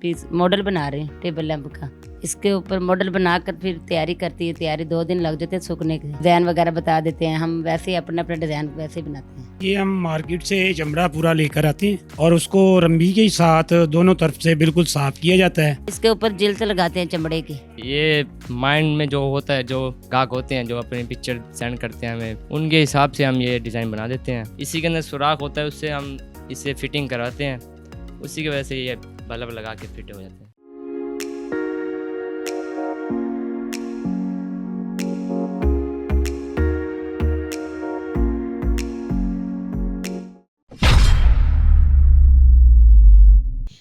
Piece model बना रहे हैं टेबल लैंप का। इसके ऊपर मॉडल बनाकर फिर तैयारी करती है। तैयारी 2 दिन लग जाते हैं सूखने के। डिज़ाइन वगैरह बता देते हैं, हम वैसे ही अपना अपना डिज़ाइन वैसे ही बनाते हैं। ये हम मार्केट से चमड़ा पूरा लेकर आते हैं और उसको रंबी के साथ दोनों तरफ से बिल्कुल साफ किया जाता है। इसके ऊपर जिल्त लगाते हैं चमड़े की। ये माइंड में जो होता है, जो गाहक होते हैं जो अपनी पिक्चर सेंड करते हैं हमें, उनके हिसाब से हम ये डिज़ाइन बना देते हैं। इसी के अंदर सुराख होता है, उससे हम इसे फिटिंग करवाते हैं, उसी की वजह से ये बल्ब लगा के फिट हो जाते हैं।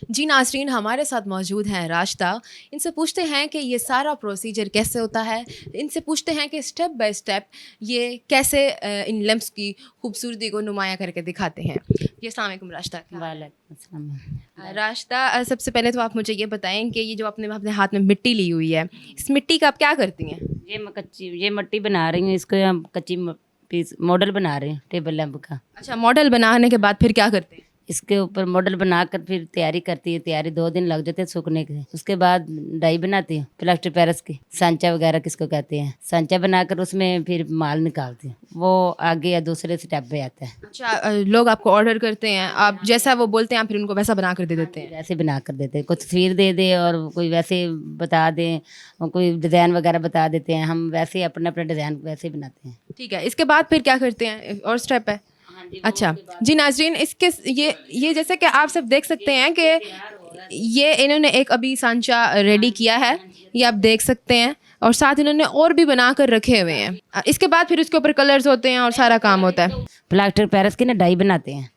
जी नाज़रीन, हमारे साथ मौजूद हैं राशिदा। इनसे पूछते हैं कि ये सारा प्रोसीजर कैसे होता है, इनसे पूछते हैं कि स्टेप बाय स्टेप ये कैसे इन लैंप्स की खूबसूरती को नुमाया करके दिखाते हैं। जी अस्सलाम वालेकुम राशिदा। वालेकुम अस्सलाम। राशिदा, सबसे पहले तो आप मुझे ये बताएं कि ये जो आपने अपने हाथ में मिट्टी ली हुई है, इस मिट्टी का आप क्या करती हैं? ये मट्टी बना रही हूँ, इसको हम कच्ची पीस मॉडल बना रहे हैं टेबल लैंप का। अच्छा, मॉडल बनाने के बाद फिर क्या करते हैं? इसके ऊपर मॉडल बनाकर फिर तैयारी करती है। तैयारी 2 दिन लग जाते हैं सूखने के। उसके बाद डाई बनाती है प्लास्टर पेरिस की, सांचा वगैरह किसको कहते हैं। सांचा बनाकर उसमें फिर माल निकालती है, वो आगे या दूसरे स्टेप पे आता है। अच्छा, लोग आपको ऑर्डर करते हैं, आप जैसा वो बोलते हैं आप फिर उनको वैसा बना कर दे देते हैं? वैसे बना कर देते हैं, कुछ तस्वीर दे दे और कोई वैसे बता दें और कोई डिज़ाइन वगैरह बता देते हैं, हम वैसे ही अपना अपना डिज़ाइन वैसे ही बनाते हैं। ठीक है, इसके बाद फिर क्या करते हैं और स्टेप है? अच्छा जी नाज़रीन, इसके ये जैसे कि आप सब देख सकते हैं कि ये इन्होंने एक अभी सांचा रेडी किया है, ये आप देख सकते हैं, और साथ इन्होंने और भी बना कर रखे हुए हैं। इसके बाद फिर उसके ऊपर कलर्स होते हैं और सारा काम होता है। प्लास्टर पेरिस की ना डाई बनाते हैं।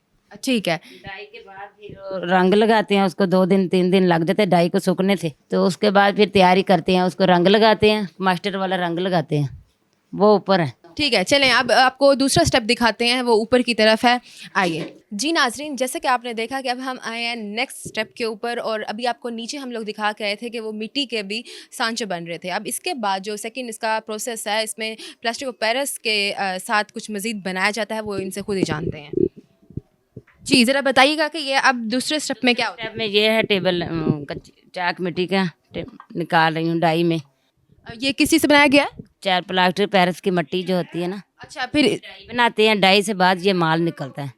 ठीक है, डाई के बाद फिर रंग लगाते हैं, उसको 2 दिन 3 दिन लग जाते हैं डाई को सूखने से। तो उसके बाद फिर तैयारी करते हैं, उसको रंग लगाते हैं, मास्टर वाला रंग लगाते हैं, वो ऊपर है। ठीक है, चलें अब आपको दूसरा स्टेप दिखाते हैं, वो ऊपर की तरफ है। आइए जी नाज़रीन, जैसे कि आपने देखा कि अब हम आए हैं नेक्स्ट स्टेप के ऊपर, और अभी आपको नीचे हम लोग दिखा के आए थे कि वो मिट्टी के भी सांचे बन रहे थे। अब इसके बाद जो सेकंड इसका प्रोसेस है, इसमें प्लास्टिक पेरिस के साथ कुछ मज़ीद बनाया जाता है, वो इनसे खुद ही जानते हैं। जी ज़रा बताइएगा कि ये अब दूसरे स्टेप में क्या होता है? स्टेप में ये है टेबल कच्ची चाक मिट्टी का निकाल रही हूँ डाई में। ये किसी से बनाया गया है? 4 प्लास्टर पेरिस की मिट्टी जो होती है ना, अच्छा, फिर डाई बनाते हैं। डाई से बाद ये माल निकलता है।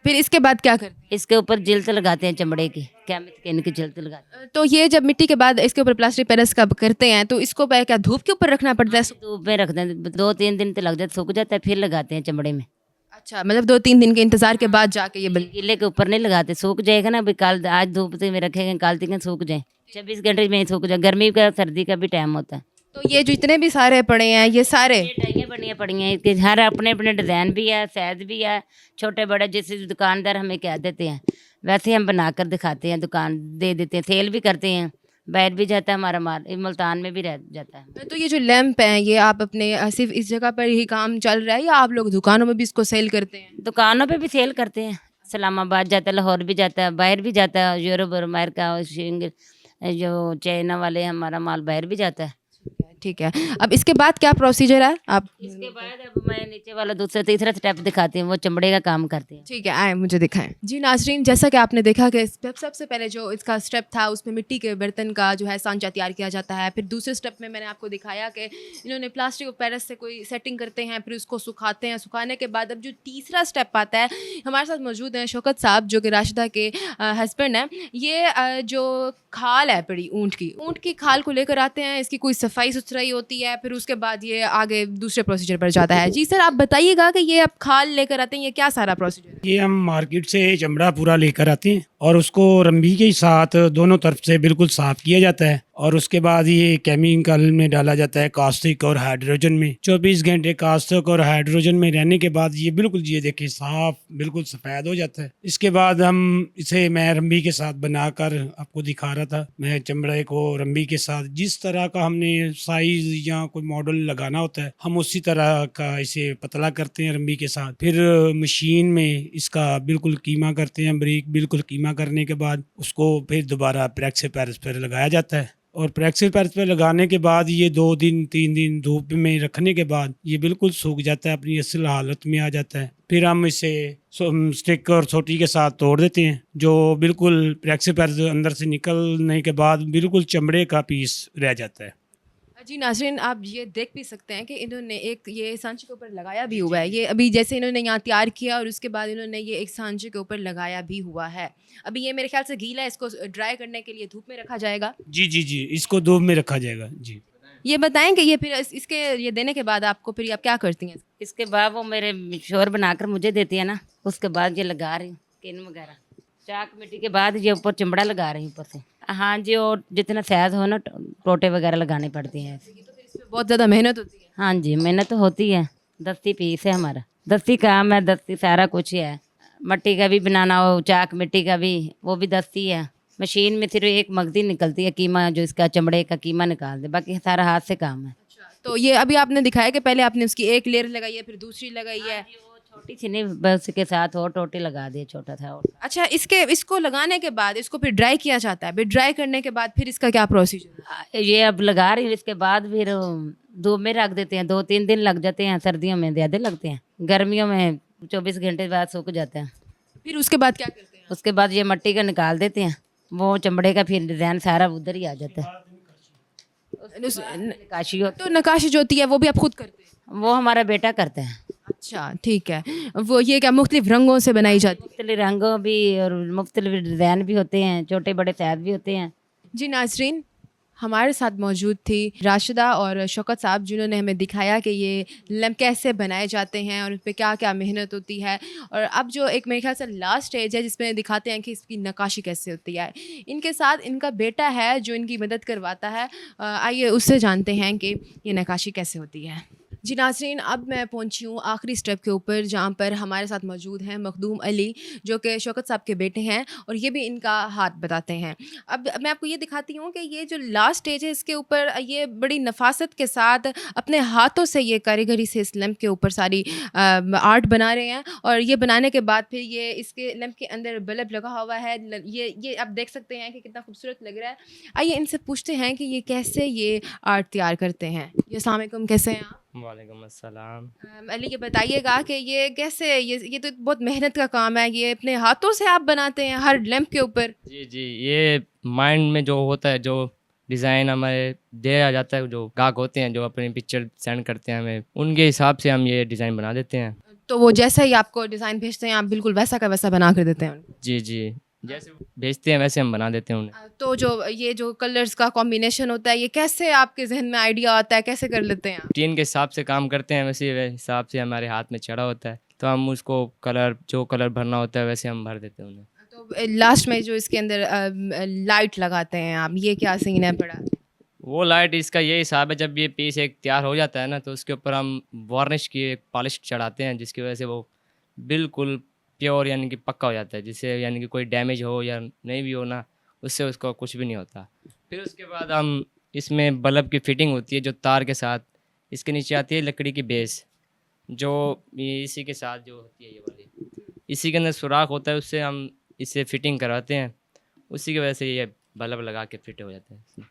फिर इसके बाद क्या करते हैं? इसके ऊपर जिल्त लगाते हैं चमड़े की, कैमित के इनकी जिल्त लगाते हैं। तो ये जब मिट्टी के बाद इसके ऊपर प्लास्टिक पेरिस का करते हैं, तो इसको क्या धूप के ऊपर रखना पड़ता है? धूप में रखते हैं, 2-3 दिन तो लग जाते, सूख जाता है, फिर लगाते हैं चमड़े में। अच्छा, मतलब 2-3 दिन के इंतजार के बाद जाके ये बन। गीले के ऊपर नहीं लगाते, सूख जाएगा ना। अभी कल आज धूप में रखेंगे, कल तक सूख जाए, 24 घंटे में ही सूख जाए। गर्मी का सर्दी का भी टाइम होता है। तो ये जो इतने भी सारे पड़े हैं, ये सारे डाइयाँ बनियाँ पड़ी हैं, इसके हर अपने अपने डिज़ाइन भी है, साइज भी है, छोटे बड़े जैसे दुकानदार हमें कह देते हैं वैसे हम बना कर दिखाते हैं, दुकान दे देते हैं, सेल भी करते हैं, बैठ भी जाता है हमारा माल, मुल्तान में भी रह जाता है। तो ये जो लैंप हैं, ये आप अपने सिर्फ इस जगह पर ही काम चल रहा है, या आप लोग दुकानों में भी इसको सेल करते हैं? दुकानों पे भी सेल करते हैं, इस्लामाबाद जाता है, लाहौर भी जाता है, बाहर भी जाता है, यूरोप और अमेरिका जो चाइना वाले, हमारा माल बाहर भी जाता है। ठीक है, अब इसके बाद क्या प्रोसीजर है आप? इसके बाद अब मैं नीचे वाला दूसरा तीसरा स्टेप दिखाती हूँ, वो चमड़े का काम करते हैं। ठीक है, आए मुझे दिखाएं। जी नाज़रीन, जैसा कि आपने देखा कि स्टेप सबसे पहले जो इसका स्टेप था, उसमें मिट्टी के बर्तन का जो है सांचा तैयार किया जाता है। फिर दूसरे स्टेप में मैंने आपको दिखाया कि इन्होंने प्लास्टिक और पेरिस से कोई सेटिंग करते हैं, फिर उसको सुखाते हैं। सुखाने के बाद अब जो तीसरा स्टेप आता है, हमारे साथ मौजूद हैं शौकत साहब, जो कि राशिदा के हस्बैंड हैं। ये जो खाल है पड़ी ऊँट की खाल को लेकर आते हैं, इसकी कोई सफाई सुथराई होती है, फिर उसके बाद ये आगे दूसरे प्रोसीजर पर जाता है। जी सर, आप बताइएगा कि ये आप खाल लेकर आते हैं, ये क्या सारा प्रोसीजर है? ये हम मार्केट से चमड़ा पूरा लेकर आते हैं और उसको रंबी के साथ दोनों तरफ से बिल्कुल साफ किया जाता है, और उसके बाद ये केमिकल में डाला जाता है, कास्टिक और हाइड्रोजन में। 24 घंटे कास्टिक और हाइड्रोजन में रहने के बाद ये बिल्कुल, ये देखिए, साफ बिल्कुल सफ़ेद हो जाता है। इसके बाद हम इसे मैं रंबी के साथ बनाकर आपको दिखा रहा था। मैं चमड़े को रंबी के साथ जिस तरह का हमने साइज या कोई मॉडल लगाना होता है, हम उसी तरह का इसे पतला करते हैं रंबी के साथ। फिर मशीन में इसका बिल्कुल कीमा करते हैं, बारीक बिल्कुल कीमा करने के बाद उसको फिर दोबारा प्रेस से पेरिस पर लगाया जाता है। और प्रेक्सिल पैड पे लगाने के बाद ये 2 दिन 3 दिन धूप में रखने के बाद ये बिल्कुल सूख जाता है, अपनी असल हालत में आ जाता है। फिर हम इसे स्टिक और सोटी के साथ तोड़ देते हैं, जो बिल्कुल प्रेक्सिल पैड अंदर से निकलने के बाद बिल्कुल चमड़े का पीस रह जाता है। जी नाज़रीन, आप ये देख भी सकते हैं कि इन्होंने एक ये सांचे के ऊपर लगाया भी हुआ है। ये अभी जैसे इन्होंने यहाँ तैयार किया और उसके बाद इन्होंने ये एक सांचे के ऊपर लगाया भी हुआ है। अभी ये मेरे ख्याल से गीला है, इसको ड्राई करने के लिए धूप में रखा जाएगा। जी, इसको धूप में रखा जाएगा जी। ये बताएं कि ये फिर इसके ये देने के बाद आपको फिर आप क्या करती हैं? इसके बाद वो मेरे शोर बनाकर मुझे देती है ना, उसके बाद ये लगा रही हूँ किन वगैरह, चाक मिट्टी के बाद ये ऊपर चमड़ा लगा रही हूँ ऊपर से। हाँ जी, और जितना साइज हो ना टोटे वगैरह लगाने पड़ती हैं। तो फिर इसमें बहुत ज़्यादा मेहनत होती है। हाँ जी, मेहनत तो होती है। दस्ती पीस है हमारा, दस्ती काम है, दस्ती सारा कुछ ही है। मट्टी का भी बनाना हो, चाक मिट्टी का भी, वो भी दस्ती है। मशीन में सिर्फ एक मगदी निकलती है कीमा, जो इसका चमड़े का कीमा निकाल दे, बाकी सारा हाथ से काम है। अच्छा, तो ये अभी आपने दिखाया कि पहले आपने उसकी एक लेयर लगाई है, फिर दूसरी लगाई है। वो छोटी सी नहीं, बस के साथ और टोटे लगा दिए, छोटा था और। अच्छा, इसको लगाने के बाद इसको फिर ड्राई किया जाता है। फिर ड्राई करने के बाद फिर इसका क्या प्रोसीजर है? ये अब लगा रही हूँ, इसके बाद फिर धूप में रख देते हैं। 2-3 दिन लग जाते हैं, सर्दियों में ज़्यादा लगते हैं, गर्मियों में 24 घंटे बाद सूख जाते हैं। फिर उसके बाद क्या करते हैं? उसके बाद ये मट्टी का निकाल देते हैं, वो चमड़े का फिर डिज़ाइन सारा उधर ही आ जाता है। नक्काशी तो नक्काशी जो होती है वो भी आप खुद करते हैं? वो हमारा बेटा करता है। अच्छा, ठीक है। वो ये क्या मुख्तलिफ रंगों से बनाई जाती है? मुख्तलिफ रंगों भी और मुख्तलिफ डिज़ाइन भी होते हैं, छोटे बड़े साइज भी होते हैं। जी नाज़रीन, हमारे साथ मौजूद थी राशिदा और शौकत साहब, जिन्होंने हमें दिखाया कि ये लैम्प कैसे बनाए जाते हैं और उस पर क्या क्या मेहनत होती है। और अब जो एक मेरे ख्याल से लास्ट स्टेज है जिसमें दिखाते हैं कि इसकी नक्काशी कैसे होती है। इनके साथ इनका बेटा है जो इनकी मदद करवाता है। आइए उससे जानते हैं कि ये नक्काशी कैसे होती है। जी नाज़रीन, अब मैं पहुंची हूँ आखिरी स्टेप के ऊपर, जहाँ पर हमारे साथ मौजूद हैं मखदूम अली, जो कि शौकत साहब के बेटे हैं और ये भी इनका हाथ बताते हैं। अब मैं आपको ये दिखाती हूँ कि ये जो लास्ट स्टेज है इसके ऊपर ये बड़ी नफासत के साथ अपने हाथों से ये कारीगरी से इस लैम्प के ऊपर सारी आर्ट बना रहे हैं। और ये बनाने के बाद फिर ये इसके लैम्प के अंदर बल्ब लगा हुआ है। ये आप देख सकते हैं कि कितना खूबसूरत लग रहा है। आइए इनसे पूछते हैं कि ये कैसे ये आर्ट तैयार करते हैं। ये अस्सलाम वालेकुम, कैसे हैं आप? वालेकुम अस्सलाम। अली, ये बताइएगा कि ये कैसे, ये तो बहुत मेहनत का काम है, ये अपने हाथों से आप बनाते हैं हर लैम्प के ऊपर? जी, ये माइंड में जो होता है, जो डिज़ाइन हमारे दिया जाता है, जो गाहक होते हैं जो अपनी पिक्चर सेंड करते हैं हमें, उनके हिसाब से हम ये डिज़ाइन बना देते हैं। तो वो जैसा ही आपको डिज़ाइन भेजते हैं आप बिल्कुल वैसा का वैसा बना कर देते हैं उनको? जी, जैसे भेजते हैं वैसे हम बना देते हैं उन्हें। तो जो कलर्स का कॉम्बिनेशन होता है, ये कैसे आपके जहन में आइडिया आता है, कैसे कर लेते हैं आप? टीन के हिसाब से काम करते हैं, वैसे हिसाब से हमारे हाथ में चढ़ा होता है, तो हम उसको जो कलर भरना होता है वैसे हम भर देते हैं उन्हें। तो लास्ट में जो इसके अंदर लाइट लगाते हैं आप, ये क्या सीन है पड़ा? वो लाइट, इसका ये हिसाब है, जब ये पीस एक तैयार हो जाता है ना, तो उसके ऊपर हम वार्निश की एक पॉलिश चढ़ाते हैं, जिसकी वजह से वो बिल्कुल प्योर यानी कि पक्का हो जाता है, जिससे यानी कि कोई डैमेज हो या नहीं भी हो ना, उससे उसको कुछ भी नहीं होता। फिर उसके बाद हम इसमें बल्ब की फिटिंग होती है, जो तार के साथ इसके नीचे आती है लकड़ी की बेस, जो इसी के साथ जो होती है ये वाली, इसी के अंदर सुराख होता है, उससे हम इसे फिटिंग करवाते हैं, उसी की वजह से ये बल्ब लगा के फिट हो जाते हैं।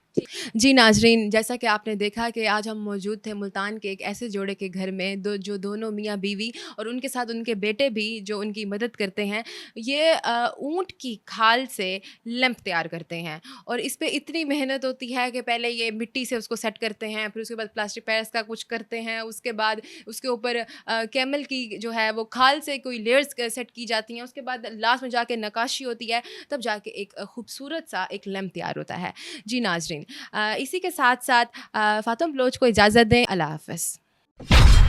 जी नाजरीन, जैसा कि आपने देखा कि आज हम मौजूद थे मुल्तान के एक ऐसे जोड़े के घर में जो दोनों मियाँ बीवी और उनके साथ उनके बेटे भी जो उनकी मदद करते हैं। ये ऊँट की खाल से लैंप तैयार करते हैं और इस पे इतनी मेहनत होती है कि पहले ये मिट्टी से उसको सेट करते हैं, फिर उसके बाद प्लास्टिक पैड्स का कुछ करते हैं, उसके बाद उसके ऊपर कैमल की जो है वो खाल से कोई लेयर्स सेट की जाती हैं, उसके बाद लास्ट में जाके नक्काशी होती है, तब जाके एक खूबसूरत सा एक लैंप तैयार होता है। जी नाजरीन, इसी के साथ साथ फातिमा बलोच को इजाज़त दें। अल्लाह हाफ़िज़।